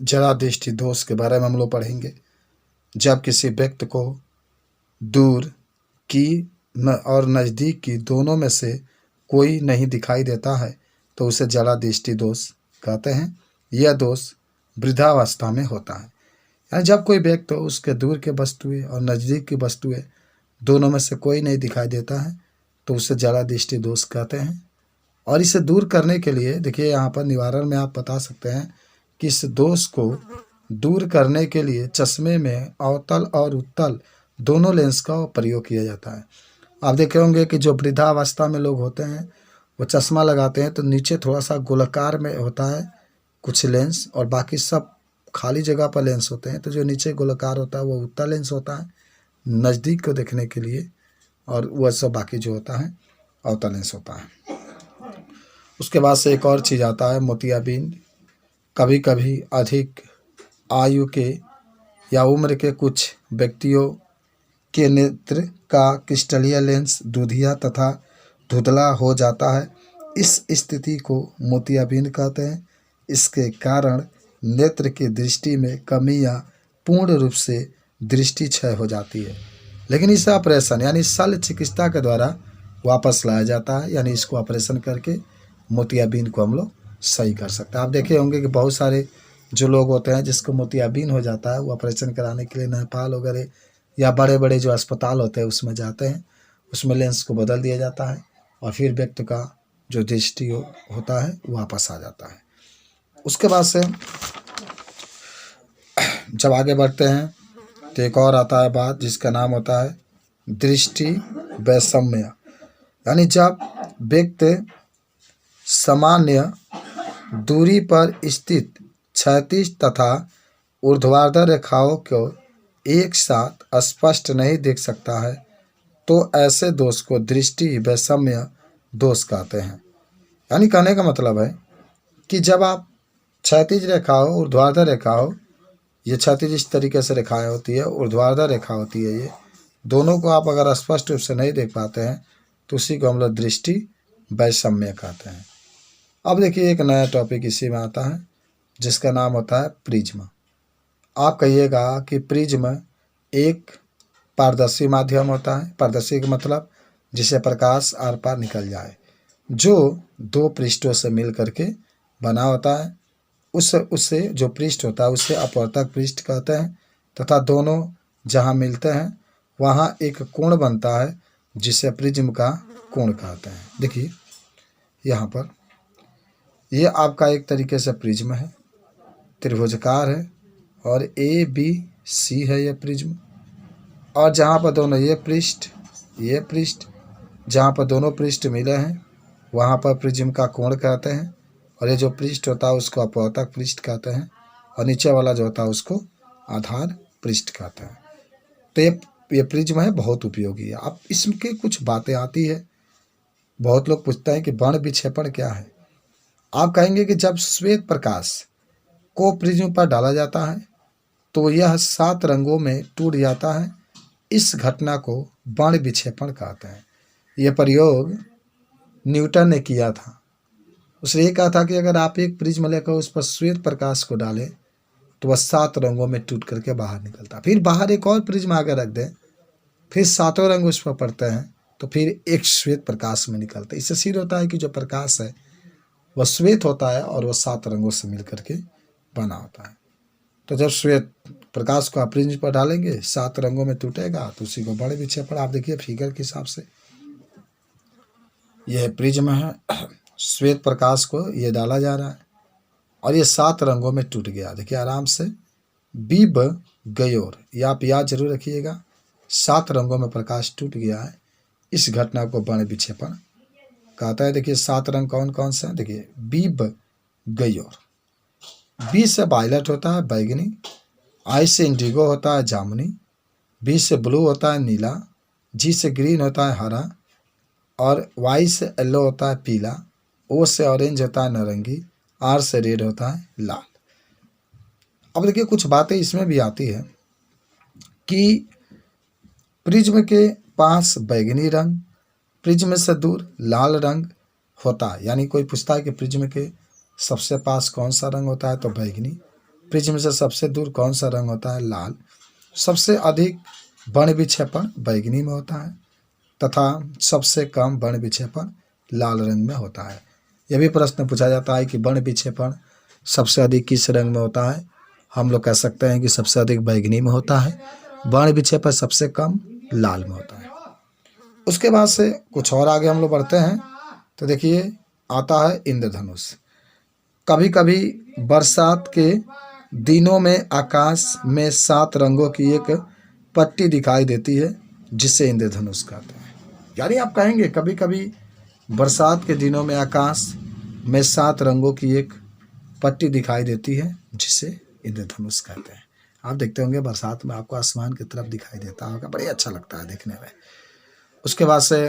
जरा दृष्टि दोष के बारे में हम लोग पढ़ेंगे। जब किसी व्यक्ति को दूर की और नज़दीक की दोनों में से कोई नहीं दिखाई देता है तो उसे जरा दृष्टि दोष कहते हैं। यह दोष वृद्धावस्था में होता है, यानी जब कोई व्यक्ति उसके दूर के वस्तुएं और नज़दीक की वस्तुएं दोनों में से कोई नहीं दिखाई देता है तो उसे जरा दृष्टि दोष कहते हैं। और इसे दूर करने के लिए देखिए यहाँ पर निवारण में आप बता सकते हैं कि इस दोष को दूर करने के लिए चश्मे में अवतल और उत्तल दोनों लेंस का प्रयोग किया जाता है। आप देखे होंगे कि जो वृद्धावस्था में लोग होते हैं वो चश्मा लगाते हैं तो नीचे थोड़ा सा गोलाकार में होता है कुछ लेंस और बाकी सब खाली जगह पर लेंस होते हैं। तो जो नीचे गोलाकार होता है वो उत्तल लेंस होता है नज़दीक को देखने के लिए, और वह सब बाकी जो होता है अवतल लेंस होता है। उसके बाद से एक और चीज़ आता है मोतियाबिंद। कभी कभी अधिक आयु के या उम्र के कुछ व्यक्तियों के नेत्र का क्रिस्टलीय लेंस दूधिया तथा धुंधला हो जाता है। इस स्थिति को मोतियाबिंद कहते हैं। इसके कारण नेत्र की दृष्टि में कमी या पूर्ण रूप से दृष्टि क्षय हो जाती है, लेकिन इस ऑपरेशन यानी शल्य चिकित्सा के द्वारा वापस लाया जाता है। यानी इसको ऑपरेशन करके मोतियाबिंद को हम लोग सही कर सकते हैं। आप देखे होंगे कि बहुत सारे जो लोग होते हैं जिसको मोतियाबिंद हो जाता है वो ऑपरेशन कराने के लिए नेपाल वगैरह या बड़े बड़े जो अस्पताल होते हैं उसमें जाते हैं, उसमें लेंस को बदल दिया जाता है और फिर व्यक्ति का जो दृष्टि होता है वापस आ जाता है। उसके बाद से जब आगे बढ़ते हैं तो एक और आता है बात जिसका नाम होता है दृष्टि वैषम्य, यानी जब व्यक्ति सामान्य दूरी पर स्थित क्षैतिज तथा ऊर्ध्वाधर रेखाओं को एक साथ स्पष्ट नहीं देख सकता है तो ऐसे दोष को दृष्टि वैषम्य दोष कहते हैं। यानी कहने का मतलब है कि जब आप क्षैतिज रेखा हो ऊर्ध्वाधर रेखा हो, ये क्षैतिज इस तरीके से रेखाएं होती है, ऊर्ध्वाधर रेखा होती है, ये दोनों को आप अगर स्पष्ट रूप से नहीं देख पाते हैं तो उसी को हम लोग दृष्टि वैषम्य कहते हैं। अब देखिए एक नया टॉपिक इसी में आता है जिसका नाम होता है प्रिज्म। आप कहिएगा कि प्रिज्म एक पारदर्शी माध्यम होता है। पारदर्शी का मतलब जिसे प्रकाश आर पार निकल जाए, जो दो पृष्ठों से मिल करके बना होता है। उससे जो पृष्ठ होता है उसे अपवर्तक पृष्ठ कहते हैं तथा दोनों जहाँ मिलते हैं वहाँ एक कोण बनता है जिसे प्रिज्म का कोण कहते हैं। देखिए यहाँ पर ये आपका एक तरीके से प्रिज्म है, त्रिभुजाकार है और ए बी सी है ये प्रिज्म। और जहाँ पर दोनों ये पृष्ठ जहाँ पर दोनों पृष्ठ मिले हैं वहाँ पर प्रिज्म का कोण कहते हैं। और ये जो पृष्ठ होता है उसको अपवर्तक पृष्ठ कहते हैं और नीचे वाला जो होता है उसको आधार पृष्ठ कहते हैं। तो ये प्रिज्म है, बहुत उपयोगी है। अब इसके कुछ बातें आती है, बहुत लोग पूछते हैं कि वर्ण विक्षेपण क्या है। आप कहेंगे कि जब श्वेत प्रकाश को प्रिज्म पर डाला जाता है तो यह 7 रंगों में टूट जाता है। इस घटना को वर्ण विक्षेपण कहते हैं। यह प्रयोग न्यूटन ने किया था। उसने ये कहा था कि अगर आप एक प्रिज्म लेकर उस पर श्वेत प्रकाश को डालें तो वह 7 रंगों में टूट करके बाहर निकलता, फिर बाहर एक और प्रिज्म आगे रख दें, फिर 7 रंग उस पर पड़ते हैं तो फिर एक श्वेत प्रकाश में निकलता है। इससे सिद्ध होता है कि जो प्रकाश है वह श्वेत होता है और वह 7 रंगों से मिल करके बना होता है। तो जब श्वेत प्रकाश को आप प्रिज्म पर डालेंगे 7 रंगों में टूटेगा तो उसी को वर्ण विक्षेपण। आप देखिए फिगर के हिसाब से यह प्रिज्म है, श्वेत प्रकाश को ये डाला जा रहा है और ये 7 रंगों में टूट गया। देखिए आराम से बीब गयोर, ये आप याद जरूर रखिएगा, 7 रंगों में प्रकाश टूट गया है। इस घटना को वर्ण विक्षेपण कहता है। देखिए 7 रंग कौन कौन से हैं, देखिए बीब गयोर, बी से वायलेट होता है बैगनी, आई से इंडिगो होता है जामुनी, बी से ब्लू होता है नीला, जी से ग्रीन होता है हरा और वाई से येलो होता है पीला, ओ से ऑरेंज होता है नारंगी, आर से रेड होता है लाल। अब देखिए कुछ बातें इसमें भी आती है कि प्रिज्म के पास बैगनी रंग, प्रिज्म से दूर लाल रंग होता है। यानी कोई पूछता है कि प्रिज्म के सबसे पास कौन सा रंग होता है तो बैगनी, प्रिज्म से सबसे दूर कौन सा रंग होता है? लाल। सबसे अधिक वर्ण विक्षेपण बैगनी में होता है तथा सबसे कम वर्ण विक्षेपण लाल रंग में होता है। यह भी प्रश्न पूछा जाता है कि वर्ण विक्षेपण सबसे अधिक किस रंग में होता है? हम लोग कह सकते हैं कि सबसे अधिक बैगनी में होता है, वर्ण विक्षेपण सबसे कम लाल में होता है। उसके बाद से कुछ और आगे हम लोग बढ़ते हैं तो देखिए आता है इंद्रधनुष। कभी कभी बरसात के दिनों में आकाश में 7 रंगों की एक पट्टी दिखाई देती है जिसे इंद्रधनुष कहते हैं। यानी आप कहेंगे कभी कभी बरसात के दिनों में आकाश में 7 रंगों की एक पट्टी दिखाई देती है जिसे इंद्रधनुष कहते हैं। आप देखते होंगे बरसात में आपको आसमान की तरफ दिखाई देता होगा, बड़ी अच्छा लगता है देखने में। उसके बाद से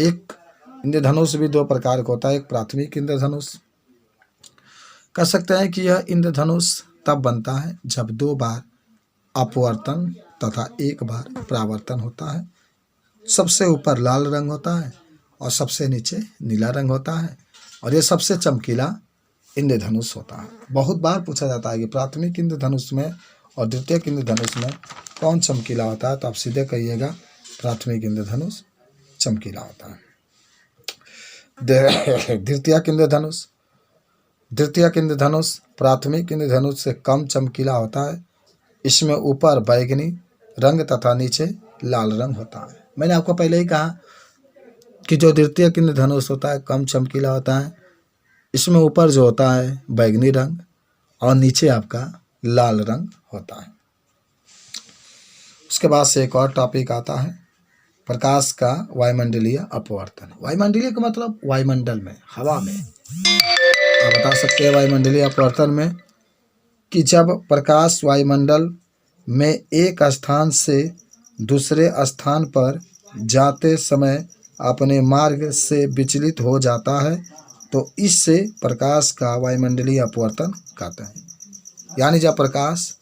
एक इंद्रधनुष भी 2 प्रकार का होता है। एक प्राथमिक इंद्रधनुष, कह सकते हैं कि यह इंद्रधनुष तब बनता है जब 2 बार अपवर्तन तथा 1 बार परावर्तन होता है। सबसे ऊपर लाल रंग होता है और सबसे नीचे नीला रंग होता है और ये सबसे चमकीला इंद्रधनुष होता है। बहुत बार पूछा जाता है कि प्राथमिक इंद्रधनुष में और द्वितीयक इंद्रधनुष में कौन चमकीला होता है? तो आप सीधे कहिएगा प्राथमिक इंद्रधनुष चमकीला होता है। द्वितीयक इंद्रधनुष, द्वितीयक इंद्रधनुष प्राथमिक इंद्रधनुष से कम चमकीला होता है। इसमें ऊपर बैगनी रंग तथा नीचे लाल रंग होता है। मैंने आपको पहले ही कहा कि जो द्वितीयक इंद्रधनुष होता है कम चमकीला होता है। इसमें ऊपर जो होता है बैगनी रंग और नीचे आपका लाल रंग होता है। उसके बाद से एक और टॉपिक आता है प्रकाश का वायुमंडलीय अपवर्तन। वायुमंडलीय का मतलब वायुमंडल में, हवा में। आप बता सकते हैं वायुमंडलीय अपवर्तन में कि जब प्रकाश वायुमंडल में एक स्थान से दूसरे स्थान पर जाते समय अपने मार्ग से विचलित हो जाता है तो इससे प्रकाश का वायुमंडलीय अपवर्तन कहते हैं। यानी जब प्रकाश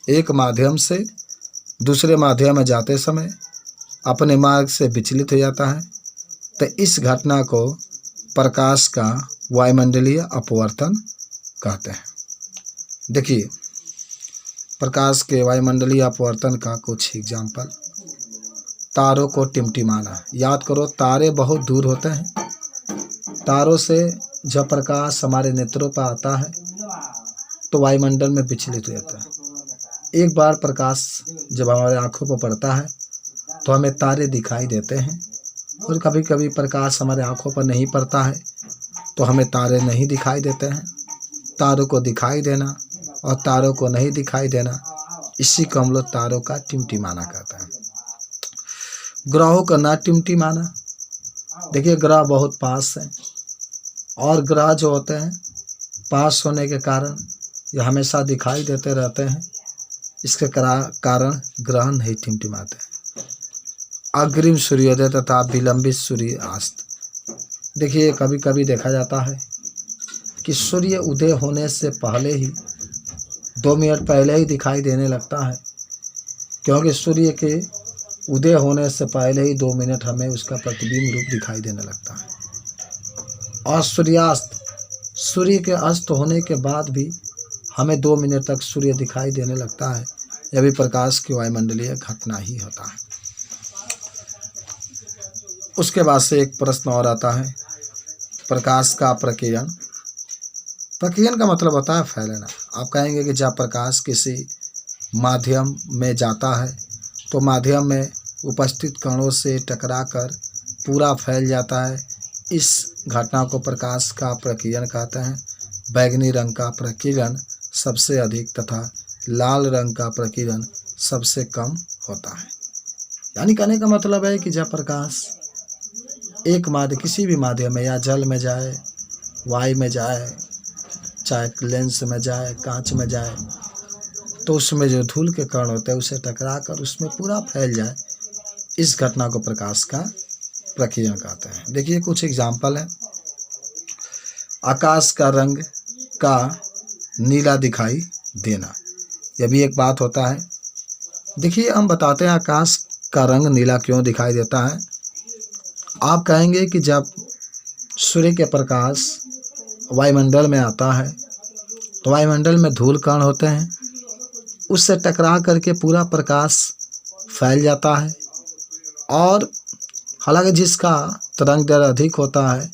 एक माध्यम से दूसरे माध्यम में जाते समय अपने मार्ग से विचलित हो जाता है तो इस घटना को प्रकाश का वायुमंडलीय अपवर्तन कहते हैं। देखिए प्रकाश के वायुमंडलीय अपवर्तन का कुछ एग्जाम्पल। तारों को टिमटिमाना। याद करो तारे बहुत दूर होते हैं। तारों से जब प्रकाश हमारे नेत्रों पर आता है तो वायुमंडल में विचलित हो जाता है। एक बार प्रकाश जब हमारे आँखों पर पड़ता है तो हमें तारे दिखाई देते हैं और कभी कभी प्रकाश हमारे आँखों पर नहीं पड़ता है तो हमें तारे नहीं दिखाई देते हैं। तारों को दिखाई देना और तारों को नहीं दिखाई देना, इसी को हम लोग तारों का टिमटिमाना कहते हैं। ग्रहों का ना टिमटिमाना। देखिए ग्रह बहुत पास हैं और ग्रह जो होते हैं पास होने के कारण ये हमेशा दिखाई देते रहते हैं। इसके कारण ग्रह नहीं टिमटिमाते हैं। अग्रिम सूर्योदय तथा विलंबित सूर्यास्त। देखिए कभी कभी देखा जाता है कि सूर्य उदय होने से पहले ही 2 मिनट पहले ही दिखाई देने लगता है, क्योंकि सूर्य के उदय होने से पहले ही 2 मिनट हमें उसका प्रतिबिंब रूप दिखाई देने लगता है। और सूर्यास्त, सूर्य के अस्त होने के बाद भी हमें 2 मिनट तक सूर्य दिखाई देने लगता है। यह भी प्रकाश की वायुमंडलीय घटना ही होता है। उसके बाद से एक प्रश्न और आता है प्रकाश का प्रकीर्णन। प्रकीर्णन का मतलब होता है फैलना। आप कहेंगे कि जब प्रकाश किसी माध्यम में जाता है तो माध्यम में उपस्थित कणों से टकराकर पूरा फैल जाता है। इस घटना को प्रकाश का प्रकीर्णन कहते हैं। बैगनी रंग का प्रकीर्णन सबसे अधिक तथा लाल रंग का प्रकीर्णन सबसे कम होता है। यानी कहने का मतलब है कि जब प्रकाश एक माध्यम किसी भी माध्यम में या जल में जाए, वायु में जाए, चाहे लेंस में जाए, कांच में जाए, तो उसमें जो धूल के कण होते हैं उसे टकराकर उसमें पूरा फैल जाए, इस घटना को प्रकाश का प्रकीर्णन कहते हैं। देखिए कुछ एग्जाम्पल है। आकाश का रंग का नीला दिखाई देना, यह भी एक बात होता है। देखिए हम बताते हैं आकाश का रंग नीला क्यों दिखाई देता है। आप कहेंगे कि जब सूर्य के प्रकाश वायुमंडल में आता है तो वायुमंडल में धूल कण होते हैं, उससे टकरा करके पूरा प्रकाश फैल जाता है। और हालांकि जिसका तरंग दैर्घ्य अधिक होता है,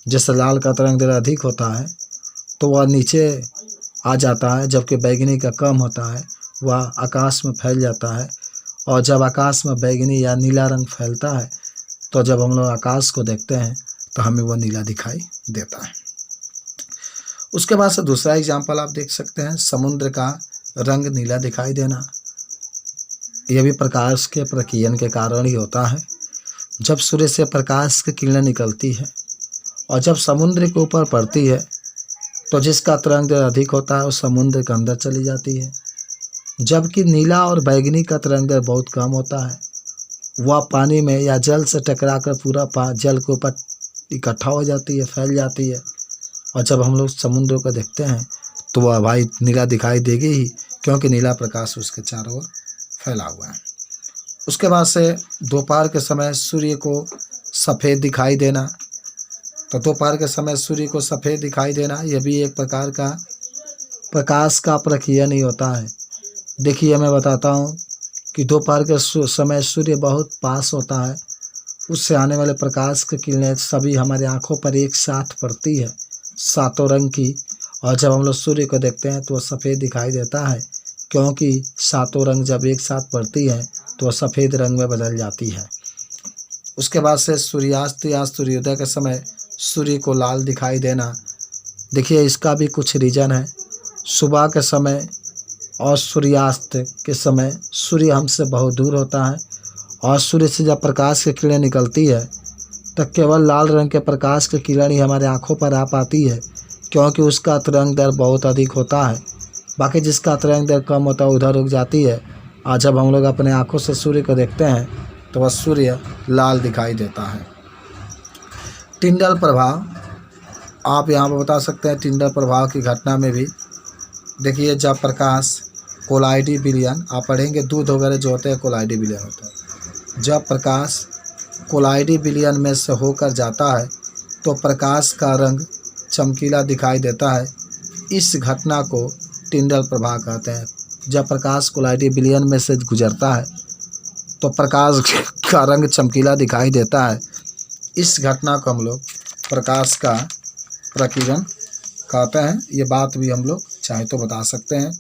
जैसे लाल का तरंग दैर्घ्य अधिक होता है तो वह नीचे आ जाता है, जबकि बैंगनी का कम होता है, वह आकाश में फैल जाता है। और जब आकाश में बैंगनी या नीला रंग फैलता है तो जब हम लोग आकाश को देखते हैं तो हमें वह नीला दिखाई देता है। उसके बाद से दूसरा एग्जाम्पल आप देख सकते हैं, समुद्र का रंग नीला दिखाई देना। यह भी प्रकाश के प्रकीर्णन के कारण ही होता है। जब सूर्य से प्रकाश की किरणें निकलती है और जब समुद्र के ऊपर पड़ती है तो जिसका तरंग दैर्घ्य अधिक होता है वो समुद्र के अंदर चली जाती है, जबकि नीला और बैंगनी का तरंग दैर्घ्य बहुत कम होता है। वह पानी में या जल से टकराकर पूरा जल के ऊपर इकट्ठा हो जाती है, फैल जाती है। और जब हम लोग समुद्र को देखते हैं तो वह भाई नीला दिखाई देगी ही, क्योंकि नीला प्रकाश उसके चारों ओर फैला हुआ है। उसके बाद से दोपहर के समय सूर्य को सफ़ेद दिखाई देना। तो दोपहर के समय सूर्य को सफ़ेद दिखाई देना, यह भी एक प्रकार का प्रकाश का प्रकीर्णन ही होता है। देखिए मैं बताता हूँ कि दोपहर के समय सूर्य बहुत पास होता है, उससे आने वाले प्रकाश की किरणें सभी हमारे आँखों पर एक साथ पड़ती है, सातों रंग की। और जब हम लोग सूर्य को देखते हैं तो वह सफ़ेद दिखाई देता है, क्योंकि सातों रंग जब एक साथ पड़ती है तो वह सफ़ेद रंग में बदल जाती है। उसके बाद से सूर्यास्त या सूर्योदय के समय सूर्य को लाल दिखाई देना। देखिए इसका भी कुछ रीज़न है। सुबह के समय और सूर्यास्त के समय सूर्य हमसे बहुत दूर होता है और सूर्य से जब प्रकाश की किरणें निकलती है तो केवल लाल रंग के प्रकाश की किरण ही हमारे आँखों पर आ पाती है, क्योंकि उसका तरंग दैर्घ्य बहुत अधिक होता है। बाकी जिसका तरंग दैर्घ्य कम होता है उधर रुक जाती है। और जब हम लोग अपने आँखों से सूर्य को देखते हैं तो वह सूर्य लाल दिखाई देता है। टिंडल प्रभाव आप यहाँ पर बता सकते हैं। टिंडल प्रभाव की घटना में भी देखिए, जब प्रकाश कोलाइडी विलयन आप पढ़ेंगे, दूध वगैरह जो होते हैं कोलाइडी विलयन होता है। जब प्रकाश कोलाइडी विलयन में से होकर जाता है तो प्रकाश का रंग चमकीला दिखाई देता है। इस घटना को टिंडल प्रभाव कहते हैं। जब प्रकाश कोलाइडी विलयन में से गुजरता है तो प्रकाश का रंग चमकीला दिखाई देता है। इस घटना को हम लोग प्रकाश का प्रकीर्णन कहते हैं। ये बात भी हम लोग चाहे तो बता सकते हैं।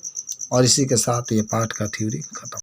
और इसी के साथ ये पाठ का थ्योरी खत्म।